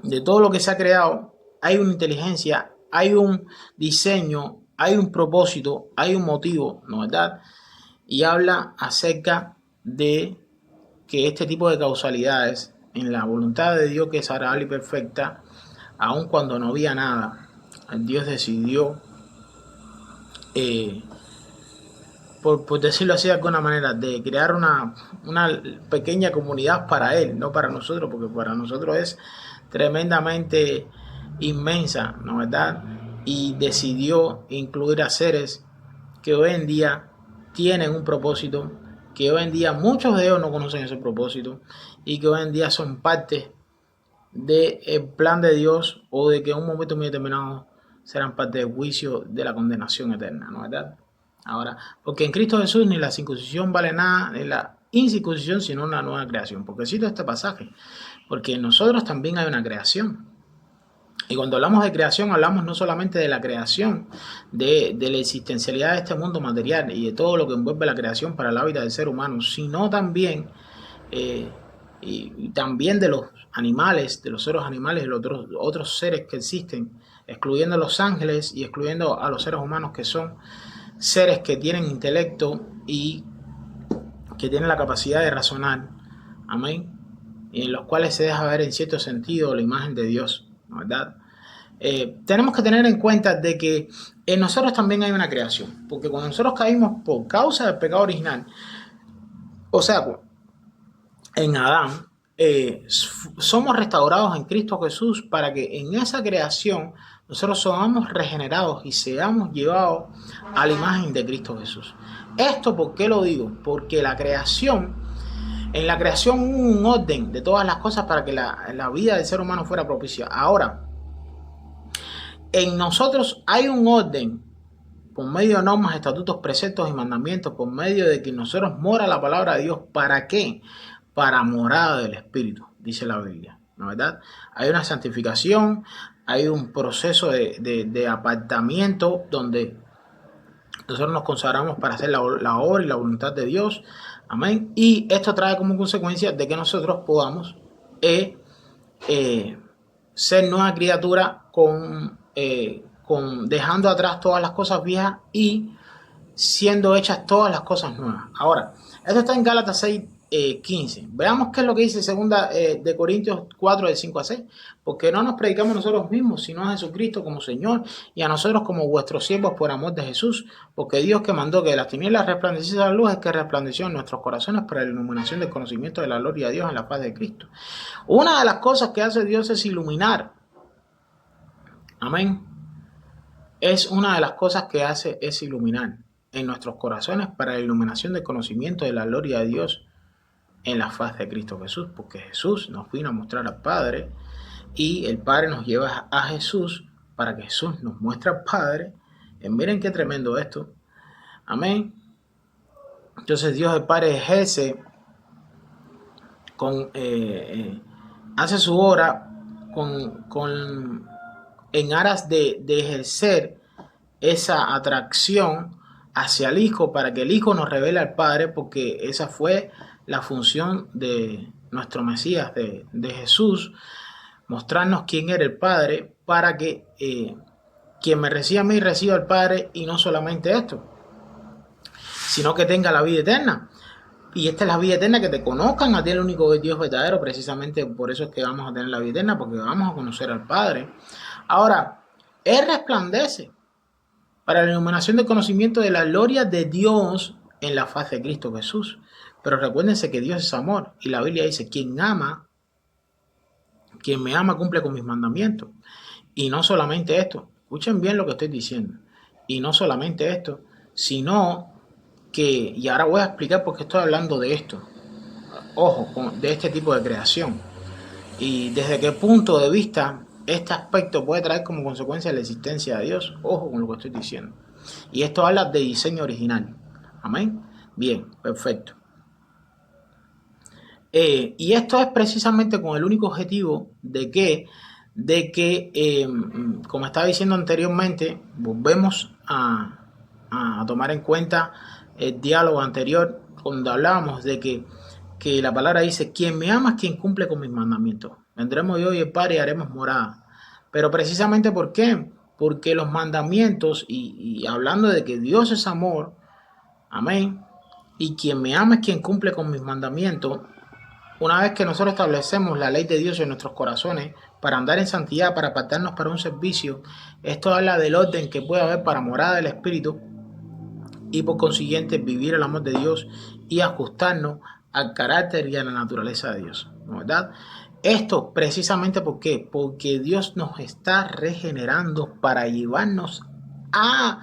de todo lo que se ha creado, hay una inteligencia, hay un diseño, hay un propósito, hay un motivo, ¿no es verdad? Y habla acerca de que este tipo de causalidades en la voluntad de Dios, que es agradable y perfecta, aun cuando no había nada, Dios decidió, por decirlo así de alguna manera, de crear una pequeña comunidad para Él, no para nosotros, porque para nosotros es tremendamente inmensa, ¿no es verdad? Y decidió incluir a seres que hoy en día tienen un propósito, que hoy en día muchos de ellos no conocen ese propósito y que hoy en día son parte del plan de Dios, o de que en un momento muy determinado serán parte del juicio de la condenación eterna, ¿no es verdad? Ahora, porque en Cristo Jesús ni la circuncisión vale nada, ni la incircuncisión, sino una nueva creación. Porque cito este pasaje, porque en nosotros también hay una creación. Y cuando hablamos de creación, hablamos no solamente de la creación, de la existencialidad de este mundo material y de todo lo que envuelve la creación para la vida del ser humano, sino también, y también de los animales, de los seres animales y los otros seres que existen, excluyendo a los ángeles y excluyendo a los seres humanos, que son seres que tienen intelecto y que tienen la capacidad de razonar, amén, y en los cuales se deja ver en cierto sentido la imagen de Dios, ¿no es verdad? Tenemos que tener en cuenta de que en nosotros también hay una creación, porque cuando nosotros caímos por causa del pecado original, o sea, en Adán, somos restaurados en Cristo Jesús para que en esa creación nosotros seamos regenerados y seamos llevados a la imagen de Cristo Jesús. ¿Esto por qué lo digo? Porque en la creación hubo un orden de todas las cosas para que la vida del ser humano fuera propicia. Ahora, en nosotros hay un orden por medio de normas, estatutos, preceptos y mandamientos, por medio de que nosotros mora la palabra de Dios. ¿Para qué? Para morada del Espíritu, dice la Biblia, ¿no es verdad? Hay una santificación, hay un proceso de apartamiento donde nosotros nos consagramos para hacer la obra y la voluntad de Dios, amén. Y esto trae como consecuencia de que nosotros podamos ser nueva criatura dejando atrás todas las cosas viejas y siendo hechas todas las cosas nuevas. Ahora, esto está en Gálatas 6, 15. Veamos qué es lo que dice segunda de Corintios 4, del 5 a 6. Porque no nos predicamos nosotros mismos, sino a Jesucristo como Señor y a nosotros como vuestros siervos por amor de Jesús. Porque Dios que mandó que de las tinieblas resplandeciese la luz es que resplandeció en nuestros corazones para la iluminación del conocimiento de la gloria de Dios en la faz de Cristo. Una de las cosas que hace Dios es iluminar. Amén. Es una de las cosas que hace es iluminar en nuestros corazones para la iluminación del conocimiento de la gloria de Dios en la faz de Cristo Jesús, porque Jesús nos vino a mostrar al Padre y el Padre nos lleva a Jesús para que Jesús nos muestre al Padre. Miren qué tremendo esto. Amén. Entonces Dios el Padre ejerce hace su obra en aras de ejercer esa atracción hacia el Hijo para que el Hijo nos revele al Padre, porque esa fue la función de nuestro Mesías, de Jesús, mostrarnos quién era el Padre, para que quien me reciba a mí reciba al Padre, y no solamente esto, sino que tenga la vida eterna. Y esta es la vida eterna, que te conozcan a ti, el único Dios verdadero. Precisamente por eso es que vamos a tener la vida eterna, porque vamos a conocer al Padre. Ahora, Él resplandece para la iluminación del conocimiento de la gloria de Dios en la faz de Cristo Jesús. Pero recuérdense que Dios es amor, y la Biblia dice: quien me ama cumple con mis mandamientos. Y no solamente esto, escuchen bien lo que estoy diciendo, y no solamente esto, sino que, y ahora voy a explicar por qué estoy hablando de esto, ojo, de este tipo de creación, y desde qué punto de vista este aspecto puede traer como consecuencia la existencia de Dios. Ojo con lo que estoy diciendo. Y esto habla de diseño original. Amén. Bien, perfecto. Y esto es precisamente con el único objetivo de que como estaba diciendo anteriormente, volvemos a tomar en cuenta el diálogo anterior, cuando hablábamos de que la palabra dice: quien me ama es quien cumple con mis mandamientos. Vendremos yo y el Padre y haremos morada. Pero precisamente, ¿por qué? Porque los mandamientos, y hablando de que Dios es amor, amén, y quien me ama es quien cumple con mis mandamientos. Una vez que nosotros establecemos la ley de Dios en nuestros corazones para andar en santidad, para apartarnos para un servicio, esto habla del orden que puede haber para morada del Espíritu, y por consiguiente vivir el amor de Dios y ajustarnos al carácter y a la naturaleza de Dios, ¿no, verdad? Esto precisamente, ¿por qué? Porque Dios nos está regenerando para llevarnos a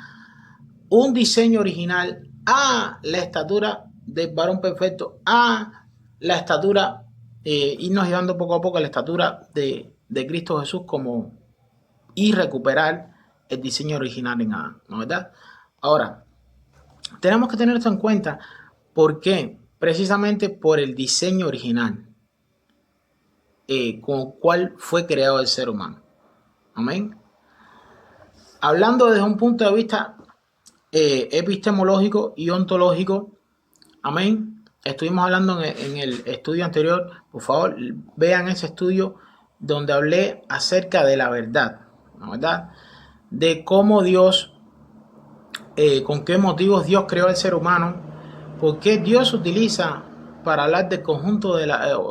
un diseño original, a la estatura del varón perfecto, a la estatura, irnos llevando poco a poco a la estatura de Cristo Jesús, y recuperar el diseño original en Adán, ¿no, verdad? Ahora, tenemos que tener esto en cuenta. ¿Por qué? Precisamente por el diseño original con el cual fue creado el ser humano. Amén. Hablando desde un punto de vista epistemológico y ontológico, amén. Estuvimos hablando en el estudio anterior. Por favor, vean ese estudio donde hablé acerca de la verdad, ¿no, verdad? De cómo Dios, con qué motivos Dios creó al ser humano, por qué Dios utiliza para hablar del conjunto de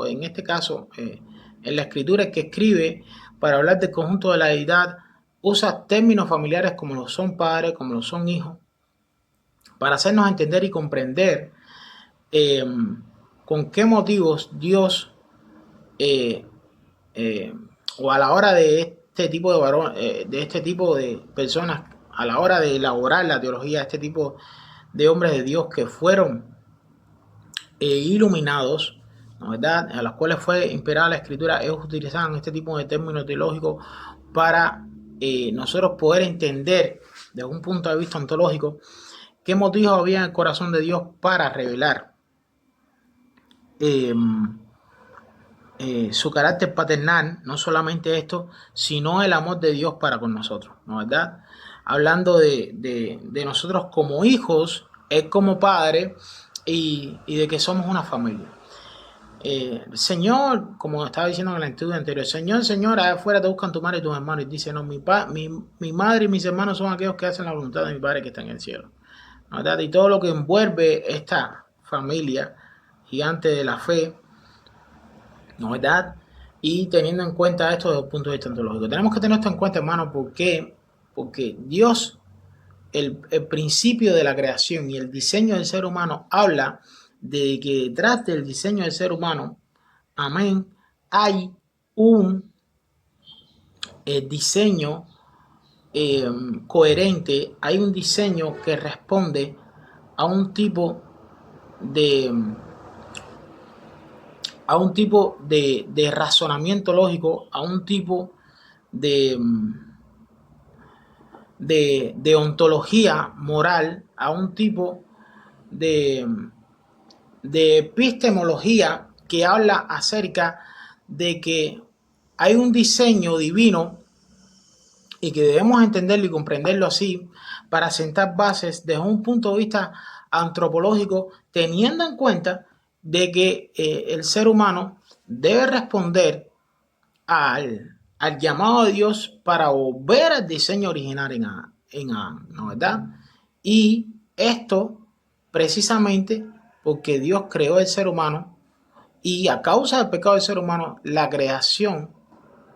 en este caso, en la escritura que escribe, para hablar del conjunto de la deidad, usa términos familiares como lo son padres, como lo son hijos, para hacernos entender y comprender con qué motivos Dios, o a la hora de este tipo de varón, de este tipo de personas, a la hora de elaborar la teología, este tipo de hombres de Dios que fueron iluminados, ¿no, verdad?, a los cuales fue inspirada la escritura, ellos utilizaban este tipo de términos teológicos para nosotros poder entender desde un punto de vista ontológico qué motivos había en el corazón de Dios para revelar su carácter paternal, no solamente esto, sino el amor de Dios para con nosotros, ¿no, verdad? Hablando de nosotros como hijos, Él como padre, y de que somos una familia. Señor, como estaba diciendo en el estudio anterior, Señor, allá afuera te buscan tu madre y tus hermanos, y dice: no, mi madre y mis hermanos son aquellos que hacen la voluntad de mi Padre que está en el cielo, ¿no, verdad? Y todo lo que envuelve esta familia, gigante de la fe, ¿no es verdad? Y teniendo en cuenta esto desde el punto de vista ontológico. Tenemos que tener esto en cuenta, hermano, porque Dios, el principio de la creación y el diseño del ser humano habla de que detrás del diseño del ser humano, amén, hay un diseño coherente, hay un diseño que responde a un tipo de de razonamiento lógico, a un tipo de, de ontología moral, a un tipo de, de epistemología que habla acerca de que hay un diseño divino y que debemos entenderlo y comprenderlo así para sentar bases desde un punto de vista antropológico, teniendo en cuenta de que el ser humano debe responder al llamado de Dios para volver al diseño original en Adán, ¿no verdad? Y esto precisamente porque Dios creó el ser humano y a causa del pecado del ser humano, la creación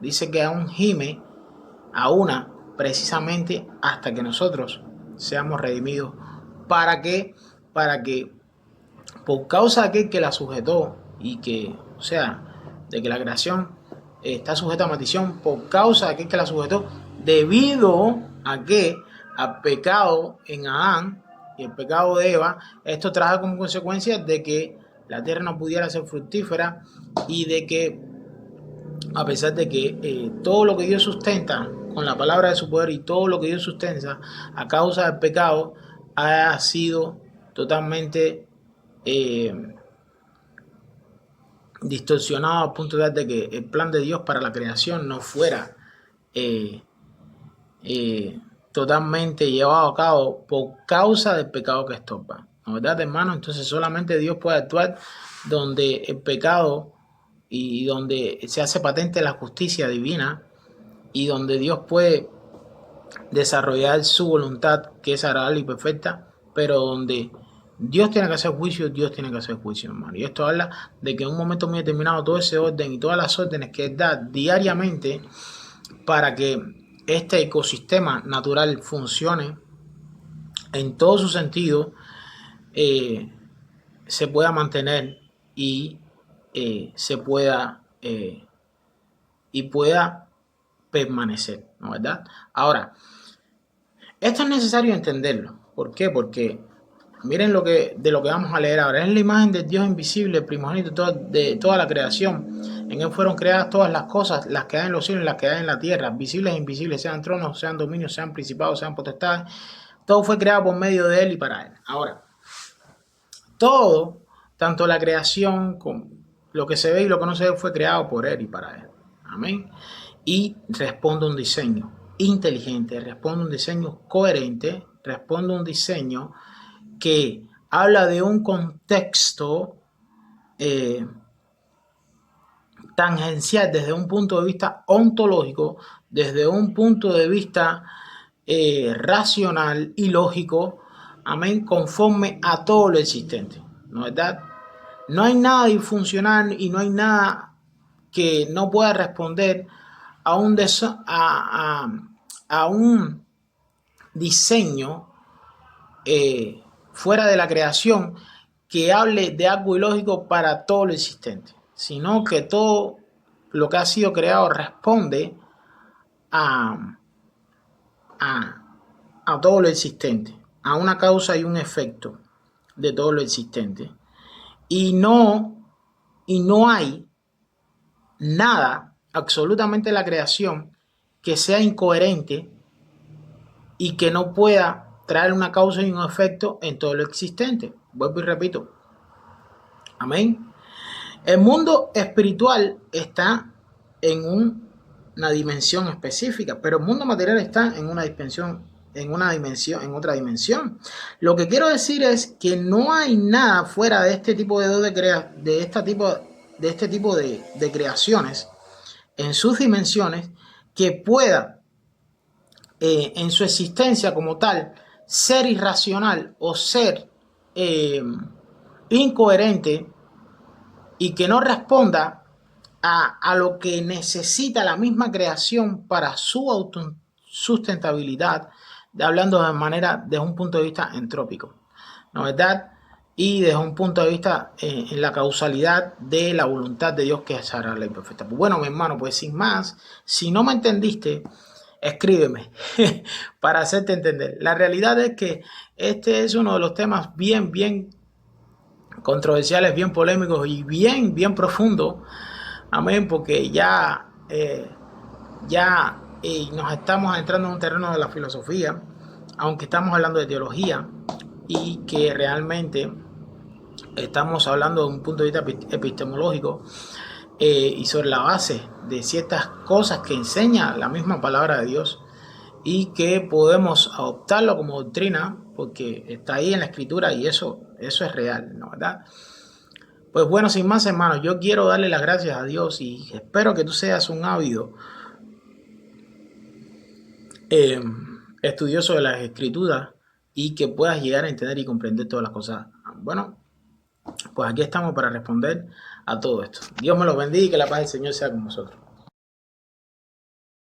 dice que aún gime a una precisamente hasta que nosotros seamos redimidos. ¿Para qué? Para que por causa de aquel que la sujetó y que, o sea, de que la creación está sujeta a maldición por causa de aquel que la sujetó, debido a que al pecado en Adán y el pecado de Eva, esto trajo como consecuencia de que la tierra no pudiera ser fructífera y de que a pesar de que todo lo que Dios sustenta con la palabra de su poder y todo lo que Dios sustenta a causa del pecado ha sido totalmente distorsionado a punto de que el plan de Dios para la creación no fuera eh, totalmente llevado a cabo por causa del pecado que estorba. ¿No verdad, hermano? Entonces solamente Dios puede actuar donde el pecado y donde se hace patente la justicia divina y donde Dios puede desarrollar su voluntad, que es agradable y perfecta, pero donde Dios tiene que hacer juicio, Dios tiene que hacer juicio, hermano. Y esto habla de que en un momento muy determinado todo ese orden y todas las órdenes que da diariamente para que este ecosistema natural funcione en todo su sentido, se pueda mantener y se pueda y pueda permanecer, ¿no verdad? Ahora, esto es necesario entenderlo. ¿Por qué? Porque miren de lo que vamos a leer ahora. Es la imagen del Dios invisible, el primogénito de toda la creación. En él fueron creadas todas las cosas, las que hay en los cielos y las que hay en la tierra, visibles e invisibles, sean tronos, sean dominios, sean principados, sean potestades. Todo fue creado por medio de él y para él. Ahora, todo, tanto la creación como lo que se ve y lo que no se ve, fue creado por él y para él. Amén. Y responde un diseño inteligente, responde un diseño coherente, responde un diseño que habla de un contexto tangencial desde un punto de vista ontológico, desde un punto de vista racional y lógico, amén, conforme a todo lo existente, ¿no es verdad? No hay nada disfuncional y no hay nada que no pueda responder a a un diseño fuera de la creación que hable de algo ilógico para todo lo existente, sino que todo lo que ha sido creado responde a, a todo lo existente, a una causa y un efecto de todo lo existente. Y no hay nada, absolutamente, en la creación que sea incoherente y que no pueda traer una causa y un efecto en todo lo existente. Vuelvo y repito. Amén. El mundo espiritual está en una dimensión específica, pero el mundo material está en una dimensión, en otra dimensión. Lo que quiero decir es que no hay nada fuera de este tipo de creaciones en sus dimensiones que pueda en su existencia como tal ser irracional o ser incoherente y que no responda a lo que necesita la misma creación para su autosustentabilidad, hablando desde un punto de vista entrópico, ¿no es verdad? Y desde un punto de vista en la causalidad de la voluntad de Dios, que es la ley perfecta. Pues bueno, mi hermano, pues sin más, si no me entendiste, escríbeme para hacerte entender. La realidad es que este es uno de los temas bien controversiales, bien polémicos y bien profundos. Amén, porque nos estamos entrando en un terreno de la filosofía, aunque estamos hablando de teología, y que realmente estamos hablando de un punto de vista epistemológico, y sobre la base de ciertas cosas que enseña la misma palabra de Dios, y que podemos adoptarlo como doctrina porque está ahí en la escritura y eso es real, ¿no? ¿Verdad? Pues bueno, sin más, hermanos, yo quiero darle las gracias a Dios y espero que tú seas un ávido estudioso de las escrituras y que puedas llegar a entender y comprender todas las cosas. Bueno, pues aquí estamos para responder a todo esto. Dios me los bendiga y que la paz del Señor sea con vosotros.